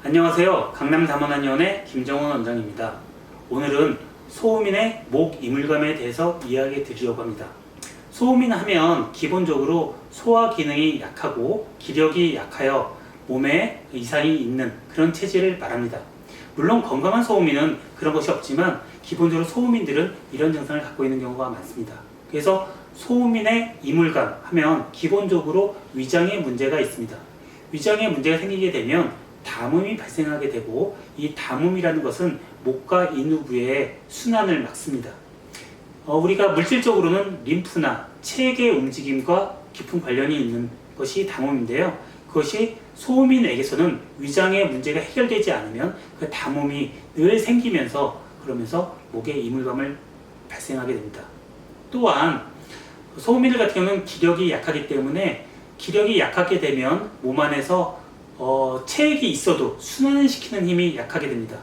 안녕하세요. 강남담원한의원의 김정원 원장입니다. 오늘은 소음인의 목 이물감에 대해서 이야기 드리려고 합니다. 소음인 하면 기본적으로 소화 기능이 약하고 기력이 약하여 몸에 이상이 있는 그런 체질을 말합니다. 물론 건강한 소음인은 그런 것이 없지만 기본적으로 소음인들은 이런 증상을 갖고 있는 경우가 많습니다. 그래서 소음인의 이물감 하면 기본적으로 위장에 문제가 있습니다. 위장에 문제가 생기게 되면 담음이 발생하게 되고, 이 담음이라는 것은 목과 인후부의 순환을 막습니다. 우리가 물질적으로는 림프나 체액의 움직임과 깊은 관련이 있는 것이 담음인데요. 그것이 소음인에게서는 위장의 문제가 해결되지 않으면 그 담음이 늘 생기면서 그러면서 목에 이물감을 발생하게 됩니다. 또한 소음인들 같은 경우는 기력이 약하기 때문에 기력이 약하게 되면 몸 안에서 체액이 있어도 순환을 시키는 힘이 약하게 됩니다.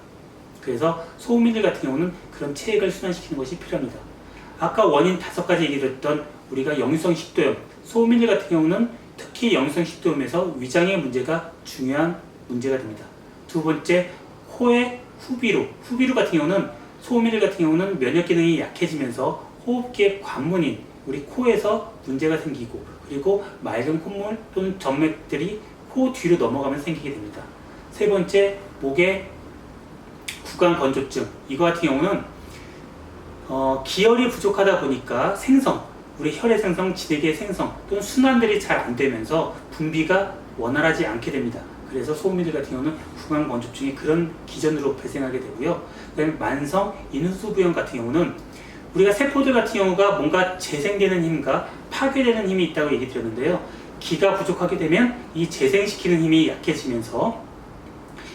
그래서 소음인들 같은 경우는 그런 체액을 순환시키는 것이 필요합니다. 아까 원인 5가지 얘기드렸던 우리가 역류성 식도염, 소음인들 같은 경우는 특히 역류성 식도염에서 위장의 문제가 중요한 문제가 됩니다. 두 번째, 코의 후비루 같은 경우는 소음인들 같은 경우는 면역 기능이 약해지면서 호흡기의 관문인 우리 코에서 문제가 생기고, 그리고 맑은 콧물 또는 점맥들이 코 뒤로 넘어가면서 생기게 됩니다. 세 번째, 목의 구강 건조증. 이거 같은 경우는 기혈이 부족하다 보니까 우리 혈의 생성, 진액의 생성 또는 순환들이 잘 안 되면서 분비가 원활하지 않게 됩니다. 그래서 소음인들 같은 경우는 구강 건조증이 그런 기전으로 발생하게 되고요. 그다음에 만성 인후두부염 같은 경우는 우리가 세포들 같은 경우가 뭔가 재생되는 힘과 파괴되는 힘이 있다고 얘기 드렸는데요. 기가 부족하게 되면 이 재생시키는 힘이 약해지면서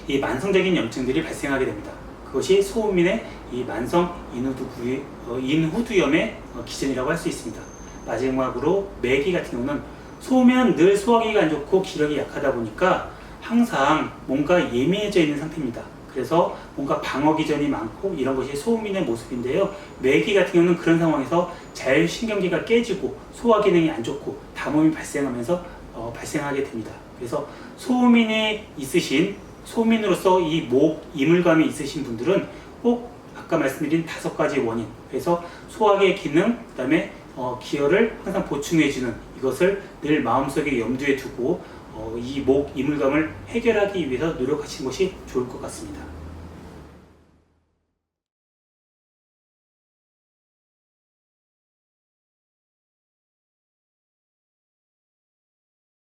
이 만성적인 염증들이 발생하게 됩니다. 그것이 소음인의 이 만성 인후두염의 기전이라고 할 수 있습니다. 마지막으로 매기 같은 경우는 소음인은 늘 소화기가 안 좋고 기력이 약하다 보니까 항상 뭔가 예민해져 있는 상태입니다. 그래서 뭔가 방어 기전이 많고 이런 것이 소음인의 모습인데요. 매기 같은 경우는 그런 상황에서 자율신경계가 깨지고 소화 기능이 안 좋고 담음이 발생하면서 발생하게 됩니다. 그래서 소음인으로서 이 목 이물감이 있으신 분들은 꼭 아까 말씀드린 5가지 원인, 그래서 소화기의 기능, 그 다음에 기혈을 항상 보충해주는 이것을 늘 마음속에 염두에 두고 이 목 이물감을 해결하기 위해서 노력하시는 것이 좋을 것 같습니다.